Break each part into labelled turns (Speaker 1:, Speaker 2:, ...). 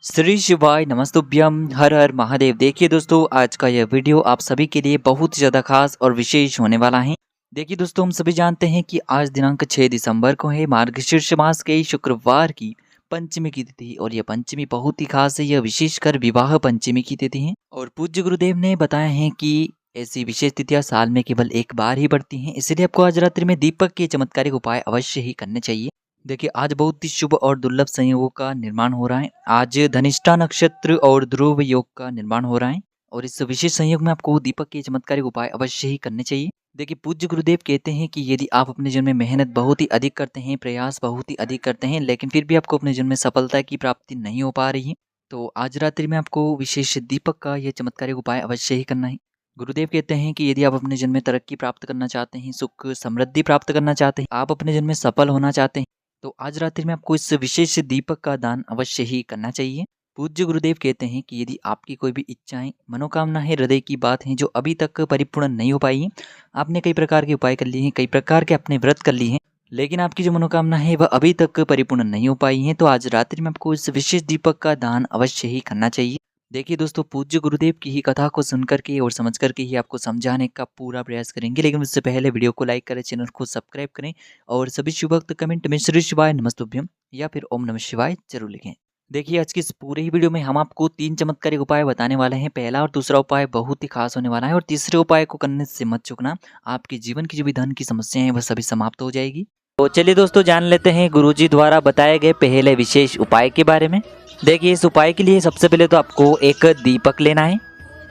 Speaker 1: श्री शिवाय नमस्तुभ्यम हर हर महादेव। देखिए दोस्तों, आज का यह वीडियो आप सभी के लिए बहुत ही ज़्यादा खास और विशेष होने वाला है। देखिए दोस्तों, हम सभी जानते हैं कि आज दिनांक 6 दिसंबर को है मार्गशीर्ष मास के शुक्रवार की पंचमी की तिथि। और यह पंचमी बहुत ही खास है, यह विशेषकर विवाह पंचमी की तिथि है। और पूज्य गुरुदेव ने बताया है कि ऐसी विशेष तिथियां साल में केवल एक बार ही बढ़ती हैं, इसलिए आपको आज रात्रि में दीपक के चमत्कारिक उपाय अवश्य ही करने चाहिए। देखिए, आज बहुत ही शुभ और दुर्लभ संयोगों का निर्माण हो रहा है। आज धनिष्ठा नक्षत्र और ध्रुव योग का निर्माण हो रहा है और इस विशेष संयोग में आपको दीपक के चमत्कारिक उपाय अवश्य ही करने चाहिए। देखिए, पूज्य गुरुदेव कहते हैं कि यदि आप अपने जीवन में मेहनत बहुत ही अधिक करते हैं, प्रयास बहुत ही अधिक करते हैं, लेकिन फिर भी आपको अपने जीवन में सफलता की प्राप्ति नहीं हो पा रही है, तो आज रात्रि में आपको विशेष दीपक का यह चमत्कारिक उपाय अवश्य ही करना है। गुरुदेव कहते हैं कि यदि आप अपने जीवन में तरक्की प्राप्त करना चाहते हैं, सुख समृद्धि प्राप्त करना चाहते हैं, आप अपने जीवन में सफल होना चाहते हैं, तो आज रात्रि में आपको इस विशेष दीपक का दान अवश्य ही करना चाहिए। पूज्य गुरुदेव कहते हैं कि यदि आपकी कोई भी इच्छाएं, मनोकामना है, हृदय की बात है जो अभी तक परिपूर्ण नहीं हो पाई है, आपने कई प्रकार के उपाय कर लिए हैं, कई प्रकार के अपने व्रत कर लिए हैं, लेकिन आपकी जो मनोकामना है वह अभी तक परिपूर्ण नहीं हो पाई है, तो आज रात्रि में आपको इस विशेष दीपक का दान अवश्य ही करना चाहिए। देखिए दोस्तों, पूज्य गुरुदेव की ही कथा को सुनकर के और समझ करके ही आपको समझाने का पूरा प्रयास करेंगे, लेकिन उससे पहले वीडियो को लाइक करें, चैनल को सब्सक्राइब करें और सभी शुभ भक्त कमेंट में श्री शिवाय नमस्तुभ्यम या फिर ओम नमः शिवाय जरूर लिखें। देखिए, आज की इस पूरे ही वीडियो में हम आपको 3 चमत्कारिक उपाय बताने वाले हैं। पहला और दूसरा उपाय बहुत ही खास होने वाला है और तीसरे उपाय को करने से मत चूकना, आपके जीवन की जो भी धन की समस्याएं हैं वह सभी समाप्त हो जाएगी। तो चलिए दोस्तों, जान लेते हैं गुरुजी द्वारा बताए गए पहले विशेष उपाय के बारे में। देखिए, इस उपाय के लिए सबसे पहले तो आपको एक दीपक लेना है।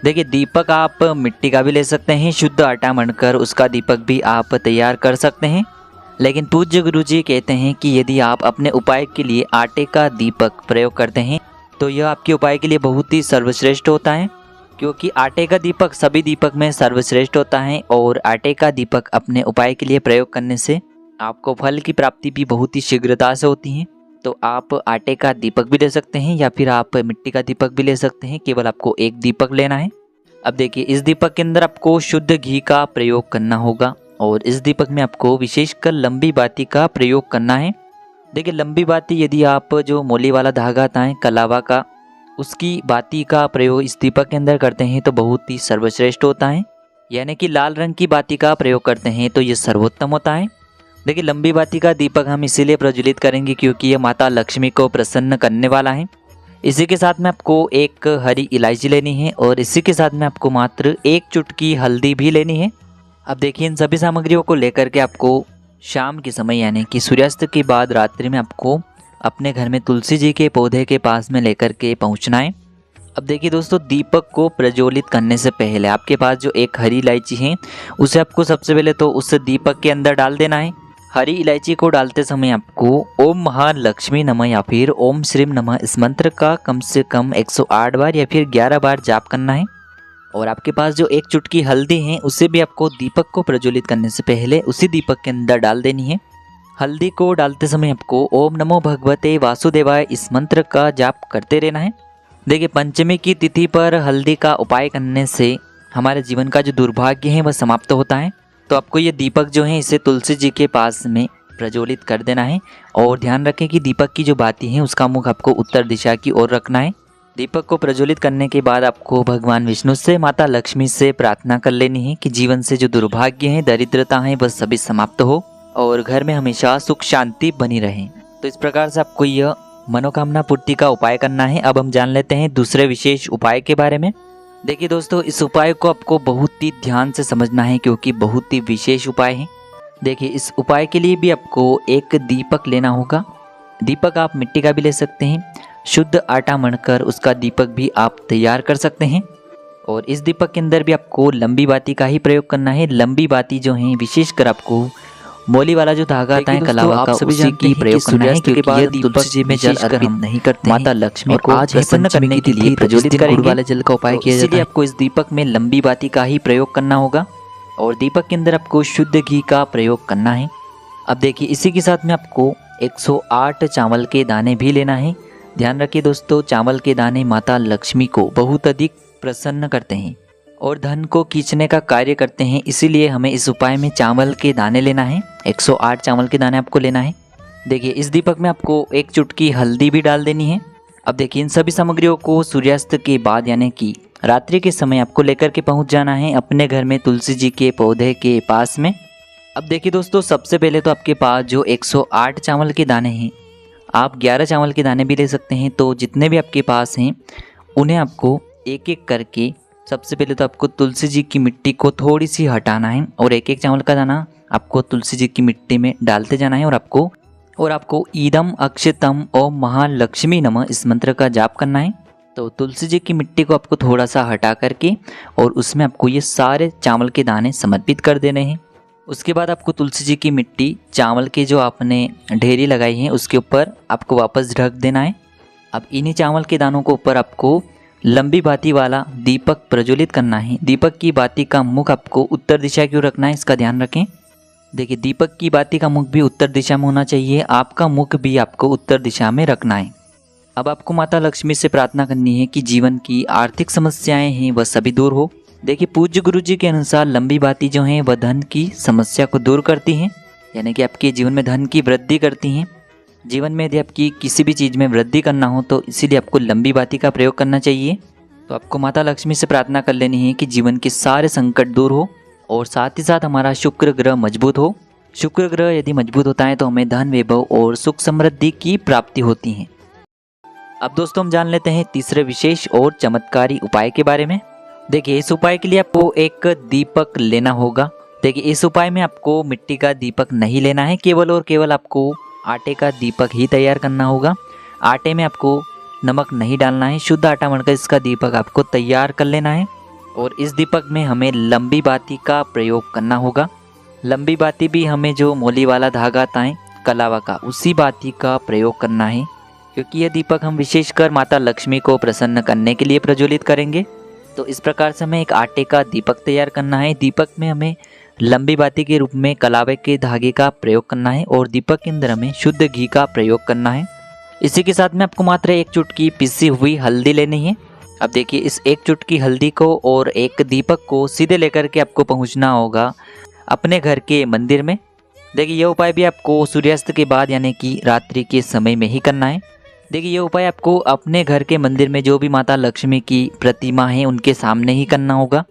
Speaker 1: देखिए, दीपक आप मिट्टी का भी ले सकते हैं, शुद्ध आटा मढ़कर उसका दीपक भी आप तैयार कर सकते हैं, लेकिन पूज्य गुरुजी कहते हैं कि यदि आप अपने उपाय के लिए आटे का दीपक प्रयोग करते हैं तो यह आपके उपाय के लिए बहुत ही सर्वश्रेष्ठ होता है, क्योंकि आटे का दीपक सभी दीपक में सर्वश्रेष्ठ होता है और आटे का दीपक अपने उपाय के लिए प्रयोग करने से आपको फल की प्राप्ति भी बहुत ही शीघ्रता से होती है। तो आप आटे का दीपक भी ले सकते हैं या फिर आप मिट्टी का दीपक भी ले सकते हैं, केवल आपको एक दीपक लेना है। अब देखिए, इस दीपक के अंदर आपको शुद्ध घी का प्रयोग करना होगा और इस दीपक में आपको विशेषकर लंबी बाती का प्रयोग करना है। देखिए, लंबी बाती यदि आप जो मोली वाला धागा आता है कलावा का, उसकी बाती का प्रयोग इस दीपक के अंदर करते हैं तो बहुत ही सर्वश्रेष्ठ होता है, यानी कि लाल रंग की बाती का प्रयोग करते हैं तो ये सर्वोत्तम होता है। देखिए, लंबी बाती का दीपक हम इसीलिए प्रज्वलित करेंगे क्योंकि यह माता लक्ष्मी को प्रसन्न करने वाला है। इसी के साथ में आपको एक हरी इलायची लेनी है और इसी के साथ में आपको मात्र एक चुटकी हल्दी भी लेनी है। अब देखिए, इन सभी सामग्रियों को लेकर के आपको शाम के समय यानी कि सूर्यास्त के बाद रात्रि में आपको अपने घर में तुलसी जी के पौधे के पास में लेकर के पहुंचना है। अब देखिए दोस्तों, दीपक को प्रज्वलित करने से पहले आपके पास जो एक हरी इलायची है उसे आपको सबसे पहले तो उस दीपक के अंदर डाल देना है। हरी इलायची को डालते समय आपको ओम महालक्ष्मी नमः या फिर ओम श्रीम नमः इस मंत्र का कम से कम 108 बार या फिर 11 बार जाप करना है। और आपके पास जो एक चुटकी हल्दी है उसे भी आपको दीपक को प्रज्वलित करने से पहले उसी दीपक के अंदर डाल देनी है। हल्दी को डालते समय आपको ओम नमो भगवते वासुदेवाय इस मंत्र का जाप करते रहना है। देखिए, पंचमी की तिथि पर हल्दी का उपाय करने से हमारे जीवन का जो दुर्भाग्य है वह समाप्त होता है। तो आपको ये दीपक जो है इसे तुलसी जी के पास में प्रज्वलित कर देना है और ध्यान रखें कि दीपक की जो बाती है उसका मुख आपको उत्तर दिशा की ओर रखना है। दीपक को प्रज्वलित करने के बाद आपको भगवान विष्णु से, माता लक्ष्मी से प्रार्थना कर लेनी है कि जीवन से जो दुर्भाग्य है, दरिद्रता है, वह सभी समाप्त हो और घर में हमेशा सुख शांति बनी रहे। तो इस प्रकार से आपको यह मनोकामना पूर्ति का उपाय करना है। अब हम जान लेते हैं दूसरे विशेष उपाय के बारे में। देखिए दोस्तों, इस उपाय को आपको बहुत ही ध्यान से समझना है क्योंकि बहुत ही विशेष उपाय है। देखिए, इस उपाय के लिए भी आपको एक दीपक लेना होगा। दीपक आप मिट्टी का भी ले सकते हैं, शुद्ध आटा मढ़कर उसका दीपक भी आप तैयार कर सकते हैं और इस दीपक के अंदर भी आपको लंबी बाती का ही प्रयोग करना है। लंबी बाती जो है विशेषकर आपको मोली वाला जो धागा आता है कलावा का, उसी की प्रयोग करना है क्योंकि यह तुलसी जी में जल अर्पित नहीं करते, माता लक्ष्मी को आज प्रसन्न करने के लिए प्रज्वलित करेंगे वाले जल का उपाय किया जाता है। आपको इस दीपक में लंबी बाती का ही प्रयोग करना होगा और दीपक के अंदर आपको शुद्ध घी का प्रयोग करना है। अब देखिए, इसी के साथ में आपको 108 चावल के दाने भी लेना है। ध्यान रखिए दोस्तों, चावल के दाने माता लक्ष्मी को बहुत अधिक प्रसन्न करते हैं और धन को खींचने का कार्य करते हैं, इसीलिए हमें इस उपाय में चावल के दाने लेना है। 108 चावल के दाने आपको लेना है। देखिए, इस दीपक में आपको एक चुटकी हल्दी भी डाल देनी है। अब देखिए इन सभी सामग्रियों को सूर्यास्त के बाद यानी कि रात्रि के समय आपको लेकर के पहुंच जाना है अपने घर में तुलसी जी के पौधे के पास में। अब देखिए दोस्तों, सबसे पहले तो आपके पास जो 108 चावल के दाने हैं, आप 11 चावल के दाने भी ले सकते हैं। तो जितने भी आपके पास हैं उन्हें आपको एक एक करके सबसे पहले तो आपको तुलसी जी की मिट्टी को थोड़ी सी हटाना है और एक एक चावल का दाना आपको तुलसी जी की मिट्टी में डालते जाना है और आपको ईदम अक्षतम ओम महालक्ष्मी नमः इस मंत्र का जाप करना है। तो तुलसी जी की मिट्टी को आपको थोड़ा सा हटा करके और उसमें आपको ये सारे चावल के दाने समर्पित कर देने हैं। उसके बाद आपको तुलसी जी की मिट्टी चावल के जो आपने ढेरी लगाई है उसके ऊपर आपको वापस ढक देना है। अब इन्हीं चावल के दानों को ऊपर आपको लंबी बाती वाला दीपक प्रज्वलित करना है। दीपक की बाती का मुख आपको उत्तर दिशा की ओर रखना है, इसका ध्यान रखें। देखिए दीपक की बाती का मुख भी उत्तर दिशा में होना चाहिए, आपका मुख भी आपको उत्तर दिशा में रखना है। अब आपको माता लक्ष्मी से प्रार्थना करनी है कि जीवन की आर्थिक समस्याएं हैं वह सभी दूर हो। देखिए पूज्य गुरु जी के अनुसार लंबी बाती जो है वह धन की समस्या को दूर करती हैं, यानी कि आपके जीवन में धन की वृद्धि करती हैं। जीवन में यदि आपकी किसी भी चीज़ में वृद्धि करना हो तो इसीलिए आपको लंबी बाती का प्रयोग करना चाहिए। तो आपको माता लक्ष्मी से प्रार्थना कर लेनी है कि जीवन के सारे संकट दूर हो और साथ ही साथ हमारा शुक्र ग्रह मजबूत हो। शुक्र ग्रह यदि मजबूत होता है तो हमें धन वैभव और सुख समृद्धि की प्राप्ति होती है। अब दोस्तों हम जान लेते हैं तीसरे विशेष और चमत्कारी उपाय के बारे में। देखिए इस उपाय के लिए आपको एक दीपक लेना होगा। देखिए इस उपाय में आपको मिट्टी का दीपक नहीं लेना है, केवल और केवल आपको आटे का दीपक ही तैयार करना होगा। आटे में आपको नमक नहीं डालना है, शुद्ध आटा बनकर इसका दीपक आपको तैयार कर लेना है और इस दीपक में हमें लंबी बाती का प्रयोग करना होगा। लंबी बाती भी हमें जो मोली वाला धागा आता है कलावा का, उसी बाती का प्रयोग करना है, क्योंकि यह दीपक हम विशेषकर माता लक्ष्मी को प्रसन्न करने के लिए प्रज्वलित करेंगे। तो इस प्रकार से हमें एक आटे का दीपक तैयार करना है। दीपक में हमें लंबी बाती के रूप में कलावे के धागे का प्रयोग करना है और दीपक के अंदर हमें शुद्ध घी का प्रयोग करना है। इसी के साथ में आपको मात्र एक चुटकी पिसी हुई हल्दी लेनी है। अब देखिए इस एक चुटकी हल्दी को और एक दीपक को सीधे लेकर के आपको पहुंचना होगा अपने घर के मंदिर में। देखिए यह उपाय भी आपको सूर्यास्त के बाद यानी कि रात्रि के समय में ही करना है। देखिए ये उपाय आपको अपने घर के मंदिर में जो भी माता लक्ष्मी की प्रतिमा है उनके सामने ही करना होगा।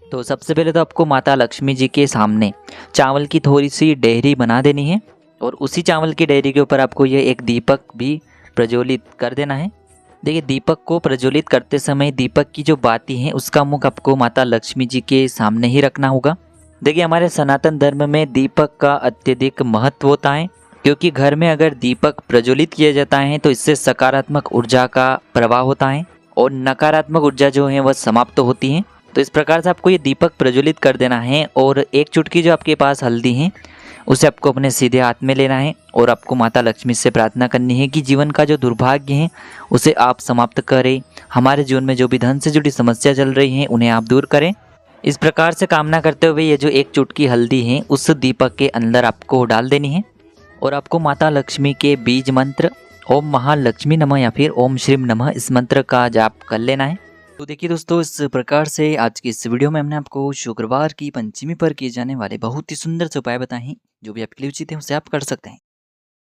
Speaker 1: तो सबसे पहले तो आपको माता लक्ष्मी जी के सामने चावल की थोड़ी सी डेहरी बना देनी है और उसी चावल की डेहरी के ऊपर आपको ये एक दीपक भी प्रज्वलित कर देना है। देखिए दीपक को प्रज्वलित करते समय दीपक की जो बाती है उसका मुख आपको माता लक्ष्मी जी के सामने ही रखना होगा। देखिए हमारे सनातन धर्म में दीपक का अत्यधिक महत्व होता है, क्योंकि घर में अगर दीपक प्रज्वलित किया जाता है तो इससे सकारात्मक ऊर्जा का प्रवाह होता है और नकारात्मक ऊर्जा जो है वह समाप्त होती है। तो इस प्रकार से आपको ये दीपक प्रज्वलित कर देना है और एक चुटकी जो आपके पास हल्दी है उसे आपको अपने सीधे हाथ में लेना है और आपको माता लक्ष्मी से प्रार्थना करनी है कि जीवन का जो दुर्भाग्य है उसे आप समाप्त करें, हमारे जीवन में जो भी धन से जुड़ी समस्या चल रही है उन्हें आप दूर करें। इस प्रकार से कामना करते हुए ये जो एक चुटकी हल्दी है उस दीपक के अंदर आपको डाल देनी है और आपको माता लक्ष्मी के बीज मंत्र ओम महालक्ष्मी नमः या फिर ओम श्रीम नमः इस मंत्र का जाप कर लेना है। तो देखिए दोस्तों, इस प्रकार से आज की इस वीडियो में हमने आपको शुक्रवार की पंचमी पर किए जाने वाले बहुत ही सुंदर से उपाय बताए हैं। जो भी आपके लिए उचित है उसे आप कर सकते हैं।